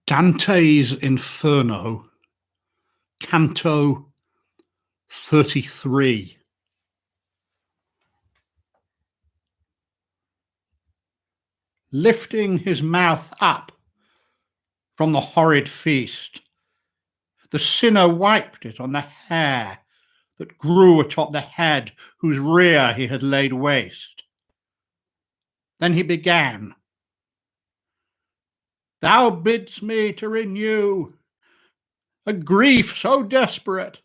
Dante's Inferno, Canto 33. Lifting his mouth up from the horrid feast, the sinner wiped it on the hair that grew atop the head whose rear he had laid waste. Then he began, "Thou bidst me to renew a grief so desperate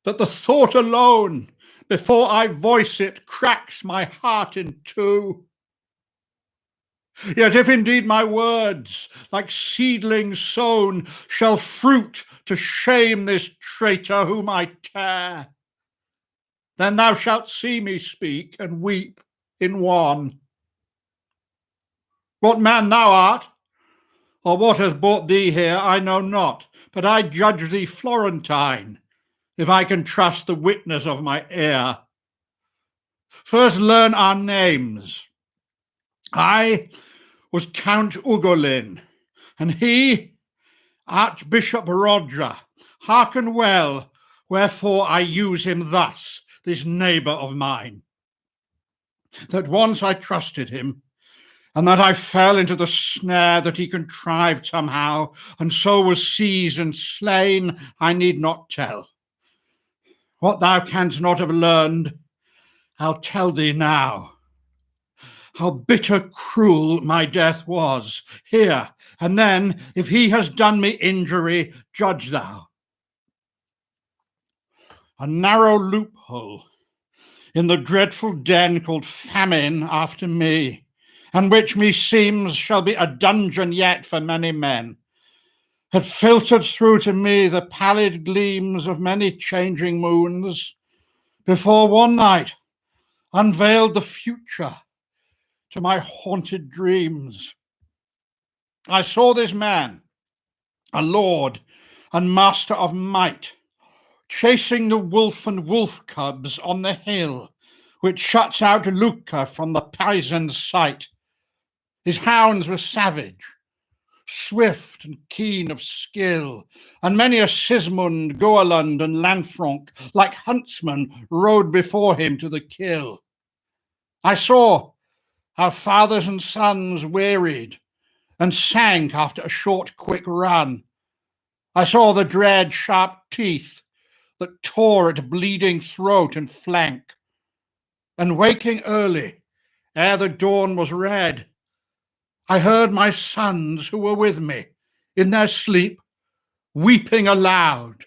that the thought alone, before I voice it, cracks my heart in two. Yet if indeed my words, like seedlings sown, shall fruit to shame this traitor whom I tear, then thou shalt see me speak and weep in one. What man thou art, or what has brought thee here, I know not, but I judge thee Florentine, if I can trust the witness of my ear. First learn our names. I was Count Ugolin, and he, Archbishop Roger. Hearken well, wherefore I use him thus, this neighbour of mine. That once I trusted him, and that I fell into the snare that he contrived somehow, and so was seized and slain, I need not tell. What thou canst not have learned, I'll tell thee now. How bitter cruel my death was, here, and then, if he has done me injury, judge thou. A narrow loophole in the dreadful den called famine after me, and which meseems shall be a dungeon yet for many men, had filtered through to me the pallid gleams of many changing moons, before one night unveiled the future to my haunted dreams. I saw this man, a lord and master of might, chasing the wolf and wolf cubs on the hill, which shuts out Lucca from the Pisan's sight. His hounds were savage, swift and keen of skill, and many a Sismund, Goerland, and Lanfranc, like huntsmen, rode before him to the kill. I saw how fathers and sons wearied and sank after a short, quick run. I saw the dread, sharp teeth that tore at bleeding throat and flank. And waking early, ere the dawn was red, I heard my sons who were with me in their sleep weeping aloud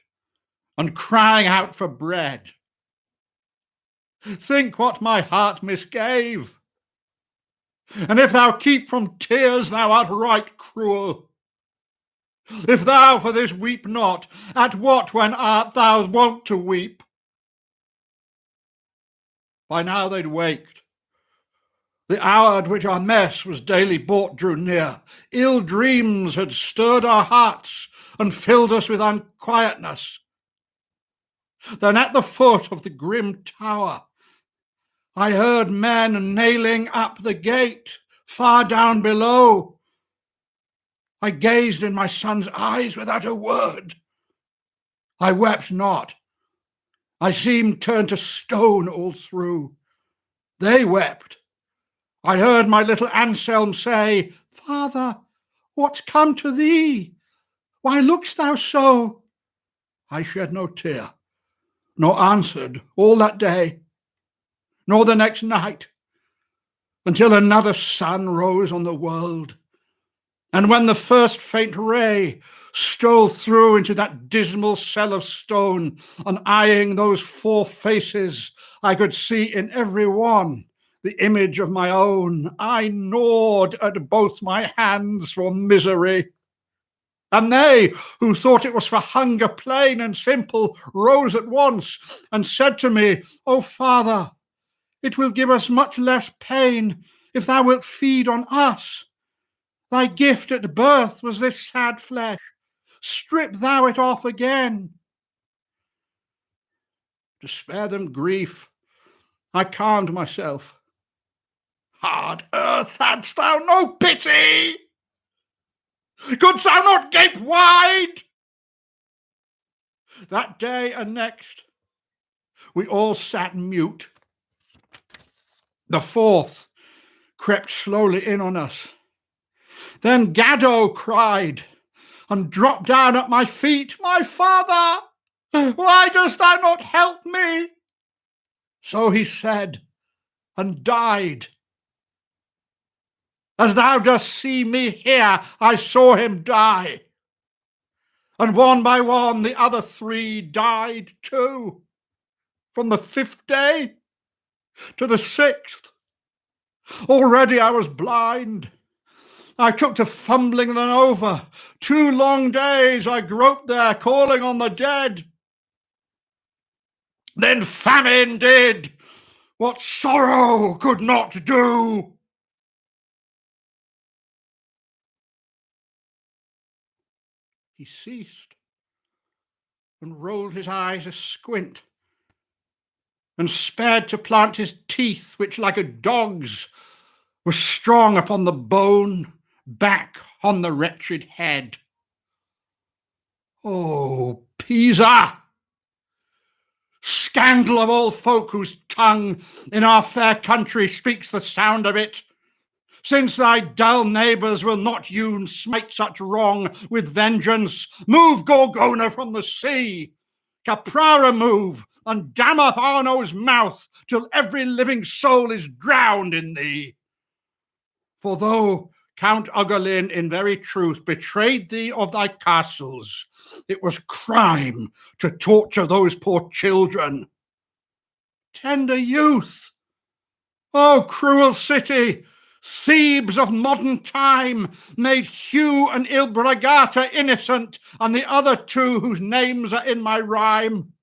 and crying out for bread. Think what my heart misgave. And if thou keep from tears, thou art right cruel. If thou for this weep not, at what when art thou wont to weep? By now they'd waked. The hour at which our mess was daily bought drew near. Ill dreams had stirred our hearts and filled us with unquietness. Then at the foot of the grim tower, I heard men nailing up the gate far down below. I gazed in my son's eyes without a word. I wept not. I seemed turned to stone all through. They wept. I heard my little Anselm say, "Father, what's come to thee? Why look'st thou so?" I shed no tear, nor answered all that day, nor the next night, until another sun rose on the world. And when the first faint ray stole through into that dismal cell of stone, and eyeing those four faces, I could see in every one the image of my own, I gnawed at both my hands for misery. And they, who thought it was for hunger plain and simple, rose at once and said to me, "O Father, it will give us much less pain if thou wilt feed on us. Thy gift at birth was this sad flesh. Strip thou it off again." To spare them grief, I calmed myself. Hard earth, hadst thou no pity? Couldst thou not gape wide? That day and next, we all sat mute. The fourth crept slowly in on us. Then Gaddo cried and dropped down at my feet. My father, why dost thou not help me? So he said, and died. As thou dost see me here, I saw him die. And one by one the other three died too, from the 5th day to the 6th. Already I was blind. I took to fumbling them over. 2 long days I groped there, calling on the dead. Then famine did what sorrow could not do. He ceased and rolled his eyes asquint, and spared to plant his teeth, which like a dog's were strong upon the bone, back on the wretched head. Oh, Pisa! Scandal of all folk whose tongue in our fair country speaks the sound of it, since thy dull neighbours will not you smite such wrong with vengeance, move Gorgona from the sea, Caprara move, and dam up Arno's mouth till every living soul is drowned in thee. For though Count Ugolin in very truth betrayed thee of thy castles, it was crime to torture those poor children. Tender youth, oh cruel city, Thebes of modern time, made Hugh and Ilbragata innocent, and the other 2 whose names are in my rhyme.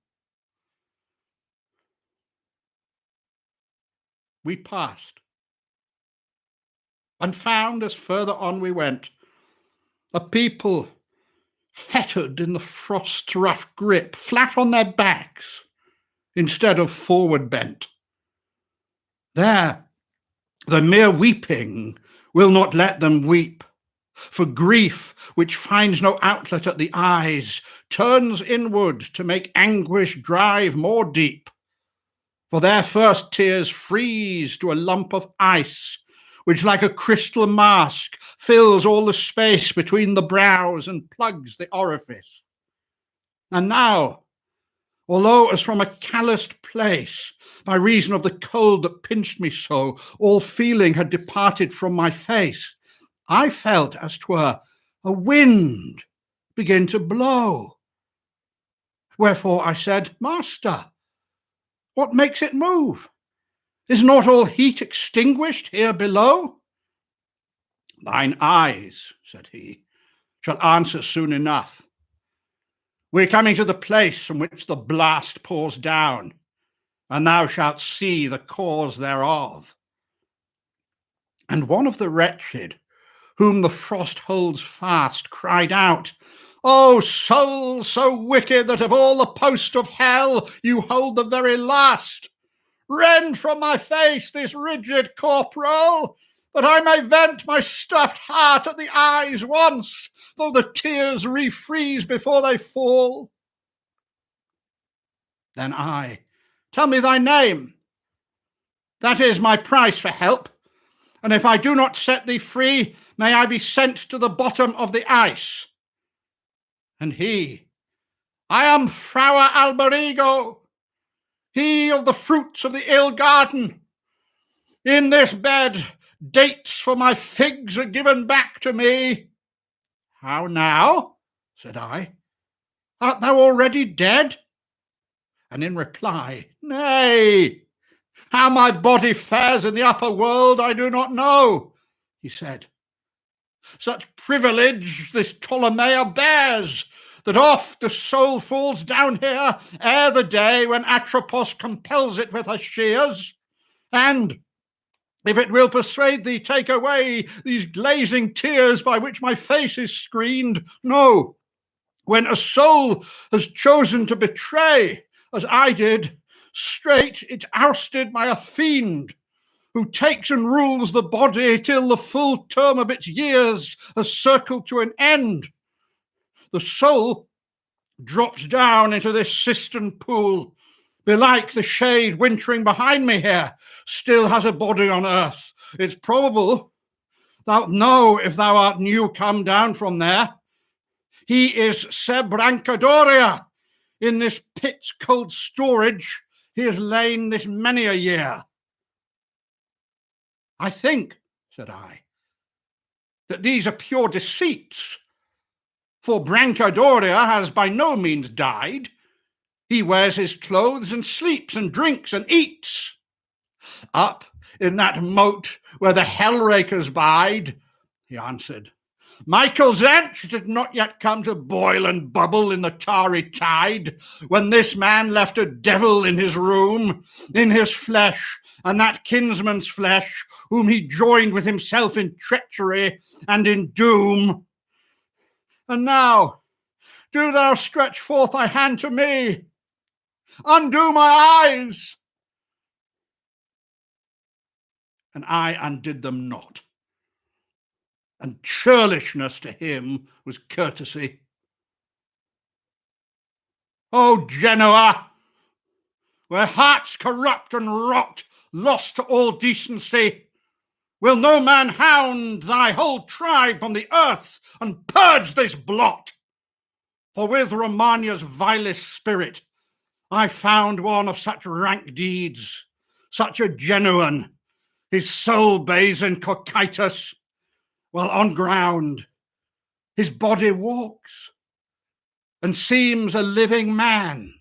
We passed, and found, as further on we went, a people fettered in the frost's rough grip, flat on their backs, instead of forward bent. There, the mere weeping will not let them weep, for grief, which finds no outlet at the eyes, turns inward to make anguish drive more deep. For their first tears freeze to a lump of ice, which like a crystal mask fills all the space between the brows and plugs the orifice. And now, although as from a calloused place, by reason of the cold that pinched me so, all feeling had departed from my face, I felt as 'twere a wind begin to blow. Wherefore I said, Master, what makes it move? Is not all heat extinguished here below? Thine eyes, said he, shall answer soon enough. We're coming to the place from which the blast pours down, and thou shalt see the cause thereof. And one of the wretched, whom the frost holds fast, cried out, O soul so wicked that of all the post of hell you hold the very last, rend from my face this rigid corporal, that I may vent my stuffed heart at the eyes once, though the tears refreeze before they fall. Then I, tell me thy name. That is my price for help, and if I do not set thee free, may I be sent to the bottom of the ice. And he, I am Fra Alberigo, he of the fruits of the ill garden. In this bed, dates for my figs are given back to me. How now? Said I. Art thou already dead? And in reply, Nay, how my body fares in the upper world I do not know, he said. Such privilege this Ptolemaea bears, that oft the soul falls down here ere the day when Atropos compels it with her shears, and if it will persuade thee, take away these glazing tears by which my face is screened. No, when a soul has chosen to betray, as I did, straight it's ousted by a fiend, who takes and rules the body till the full term of its years has circled to an end. The soul drops down into this cistern pool. Belike the shade wintering behind me here still has a body on earth. It's probable thou'lt know if thou art new come down from there. He is Ser Brancadoria. In this pit's cold storage he has lain this many a year. I think, said I, that these are pure deceits, for Brancadoria has by no means died. He wears his clothes and sleeps and drinks and eats. Up in that moat where the hell-rakers bide, he answered. Michael's Ent did not yet come to boil and bubble in the tarry tide, when this man left a devil in his room, in his flesh, and that kinsman's flesh, whom he joined with himself in treachery and in doom. And now, do thou stretch forth thy hand to me. Undo my eyes. And I undid them not. And churlishness to him was courtesy. O Genoa, where hearts corrupt and rot, lost to all decency, will no man hound thy whole tribe from the earth and purge this blot? For with Romagna's vilest spirit I found one of such rank deeds, such a Genoan, his soul bathes in Cocytus, while on ground his body walks and seems a living man.